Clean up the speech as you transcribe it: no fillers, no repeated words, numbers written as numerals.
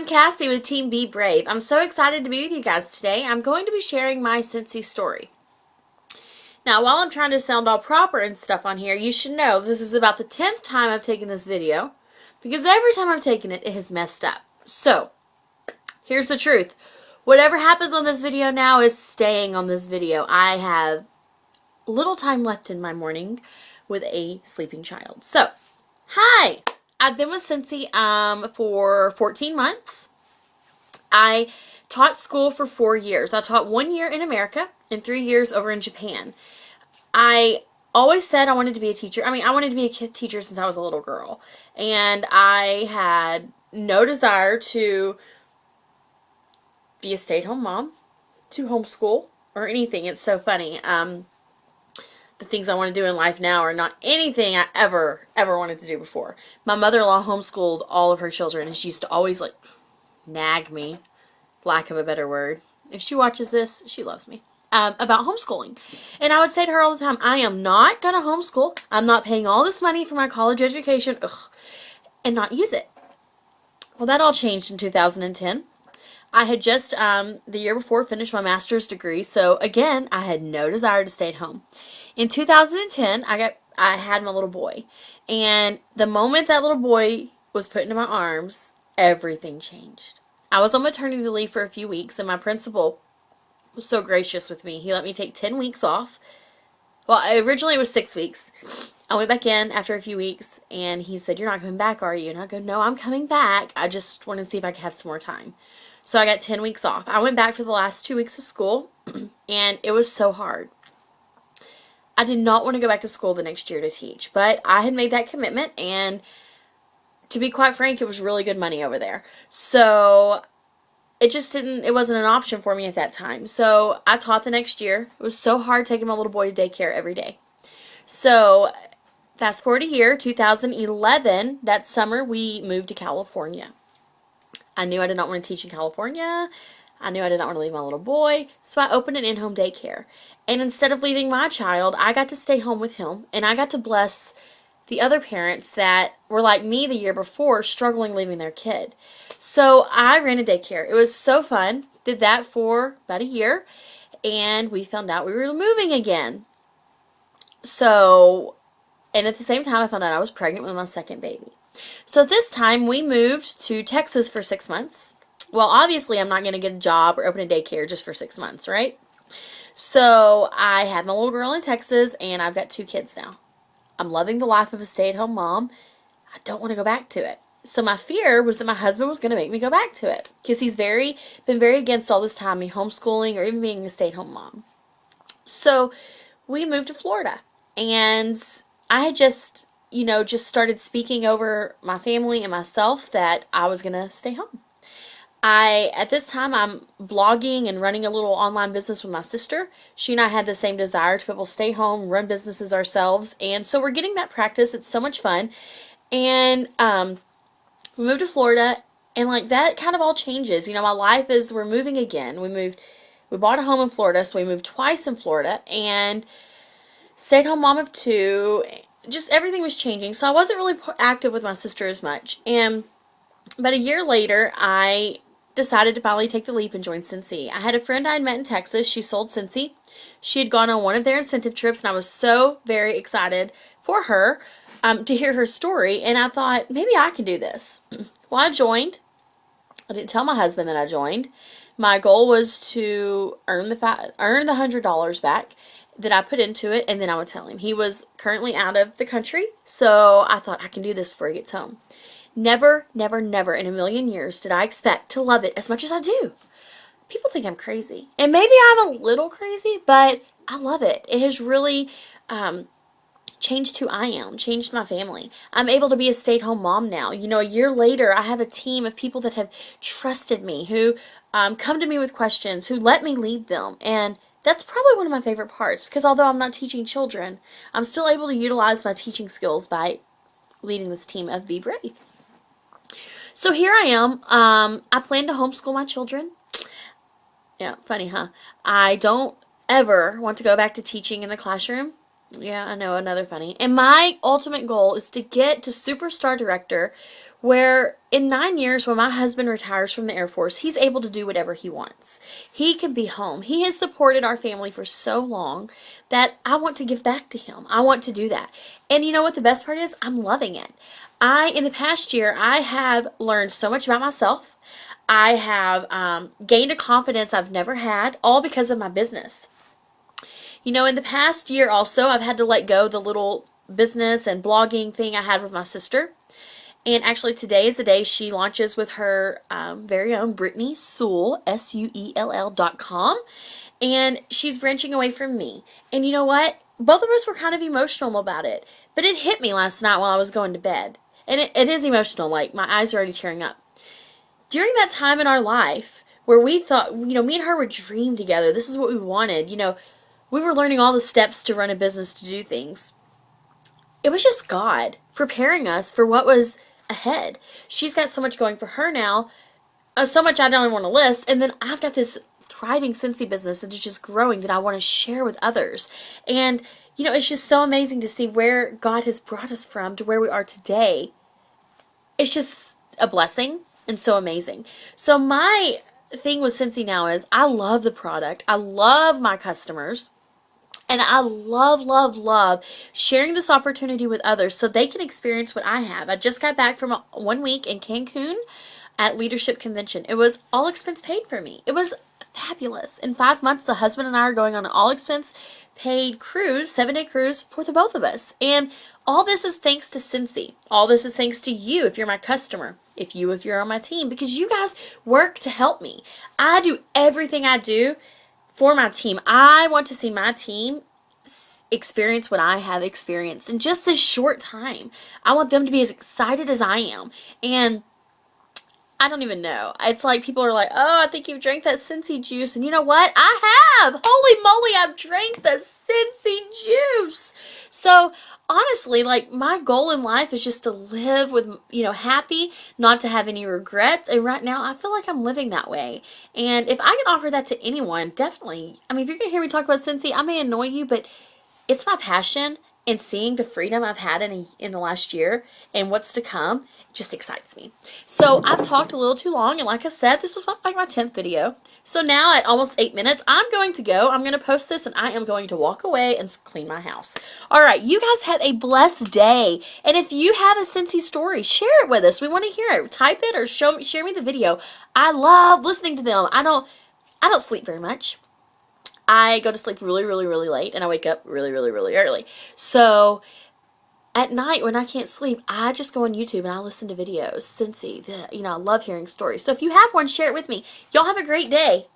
I'm Cassie with Team Be Brave. I'm so excited to be with you guys today. I'm going to be sharing my Scentsy Story. Now, while I'm trying to sound all proper and stuff on here, you should know this is about the 10th time I've taken this video, because every time I've taken it, it has messed up. So, here's the truth. Whatever happens on this video now is staying on this video. I have little time left in my morning with a sleeping child. So, hi! I've been with Scentsy for 14 months. I taught school for 4 years. I taught 1 year in America and 3 years over in Japan. I always said I wanted to be a teacher. I wanted to be a teacher since I was a little girl. And I had no desire to be a stay-at-home mom, to homeschool, or anything. It's so funny. The things I want to do in life now are not anything I ever wanted to do before. My mother-in-law homeschooled all of her children, and she used to always, nag me, lack of a better word. If she watches this, she loves me, about homeschooling. And I would say to her all the time, I am not going to homeschool. I'm not paying all this money for my college education, and not use it. Well, that all changed in 2010. I had just, the year before, finished my master's degree, so again, I had no desire to stay at home. In 2010, I had my little boy, and the moment that little boy was put into my arms, everything changed. I was on maternity leave for a few weeks, and my principal was so gracious with me. He let me take 10 weeks off. Well, originally it was 6 weeks. I went back in after a few weeks, and he said, "You're not coming back, are you?" And I go, "No, I'm coming back. I just want to see if I could have some more time." So I got 10 weeks off. I went back for the last 2 weeks of school, and it was so hard. I did not want to go back to school the next year to teach, but I had made that commitment, and to be quite frank, it was really good money over there. So it wasn't an option for me at that time. So I taught the next year. It was so hard taking my little boy to daycare every day. So fast forward a year, 2011, that summer we moved to California. I knew I did not want to teach in California. I knew I did not want to leave my little boy. So I opened an in-home daycare. And instead of leaving my child, I got to stay home with him. And I got to bless the other parents that were like me the year before, struggling leaving their kid. So I ran a daycare. It was so fun. Did that for about a year. And we found out we were moving again. So, and at the same time, I found out I was pregnant with my second baby. So this time, we moved to Texas for 6 months. Well, obviously, I'm not going to get a job or open a daycare just for 6 months, right? So I had my little girl in Texas, and Very got 2 kids now. I'm loving the life of a stay-at-home mom. I don't want to go back to it. So my fear was that my husband was going to make me go back to it, because he's been very against all this time, me homeschooling or even being a stay-at-home mom. So we moved to Florida, and I had just started speaking over my family and myself that I was going to stay home. At this time, I'm blogging and running a little online business with my sister. She and I had the same desire to be able to stay home, run businesses ourselves, and so we're getting that practice. It's so much fun. And we moved to Florida, and that kind of all changes. My life is, we're moving again. We bought a home in Florida, so we moved twice in Florida, and stayed-home mom of 2. Just everything was changing, so I wasn't really active with my sister as much. And about a year later, I decided to finally take the leap and join Scentsy. I had a friend I had met in Texas. She sold Scentsy. She had gone on one of their incentive trips, and I was so very excited for her to hear her story, and I thought, maybe I can do this. Well, I joined. I didn't tell my husband that I joined. My goal was to earn the $100 back that I put into it, and then I would tell him. He was currently out of the country, so I thought, I can do this before he gets home. Never, never, never in a million years did I expect to love it as much as I do. People think I'm crazy. And maybe I'm a little crazy, but I love it. It has really changed who I am, changed my family. I'm able to be a stay-at-home mom now. A year later, I have a team of people that have trusted me, who come to me with questions, who let me lead them. And that's probably one of my favorite parts, because although I'm not teaching children, I'm still able to utilize my teaching skills by leading this team of Be Brave. So here I am. I plan to homeschool my children. Yeah, funny, huh? I don't ever want to go back to teaching in the classroom. Yeah, I know, another funny. And my ultimate goal is to get to superstar director where in 9 years, when my husband retires from the Air Force, he's able to do whatever he wants. He can be home. He has supported our family for so long that I want to give back to him. I want to do that. And you know what the best part is? I'm loving it. In the past year, I have learned so much about myself. I have gained a confidence I've never had, all because of my business. You know, in the past year also, I've had to let go the little business and blogging thing I had with my sister. And actually today is the day she launches with her very own Brittany Sewell, SUELL.com. And she's branching away from me. And you know what? Both of us were kind of emotional about it. But it hit me last night while I was going to bed. And it is emotional. Like, my eyes are already tearing up. During that time in our life where we thought, you know, me and her would dream together. This is what we wanted. You know, we were learning all the steps to run a business, to do things. It was just God preparing us for what was ahead. She's got so much going for her now, so much I don't even want to list, and then I've got this thriving Scentsy business that is just growing that I want to share with others. And you know, it's just so amazing to see where God has brought us from to where we are today. It's just a blessing and so amazing. So my thing with Scentsy now is I love the product. I love my customers. And I love, love, love sharing this opportunity with others so they can experience what I have. I just got back from 1 week in Cancun at Leadership Convention. It was all expense paid for me. It was fabulous. In 5 months, the husband and I are going on an all expense paid cruise, 7-day cruise for the both of us. And all this is thanks to Scentsy. All this is thanks to you if you're my customer. If you're on my team, because you guys work to help me. I do everything I do for my team. I want to see my team experience what I have experienced in just this short time. I want them to be as excited as I am. And I don't even know. It's like people are like, oh, I think you've drank that Scentsy juice. And you know what? I have. Holy moly, I've drank the Scentsy juice. So honestly, like, my goal in life is just to live with, you know, happy, not to have any regrets. And right now, I feel like I'm living that way. And if I can offer that to anyone, definitely. I mean, if you're going to hear me talk about Scentsy, I may annoy you, but it's my passion. And seeing the freedom I've had in the last year and what's to come just excites me. So I've talked a little too long, and like I said, this was my 10th video. So now at almost 8 minutes, I'm going to go. I'm going to post this, and I am going to walk away and clean my house. All right, you guys have a blessed day. And if you have a Scentsy story, share it with us. We want to hear it. Type it or share me the video. I love listening to them. I don't sleep very much. I go to sleep really, really, really late, and I wake up really, really, really early. So at night when I can't sleep, I just go on YouTube and I listen to videos. Scentsy, you know, I love hearing stories. So if you have one, share it with me. Y'all have a great day.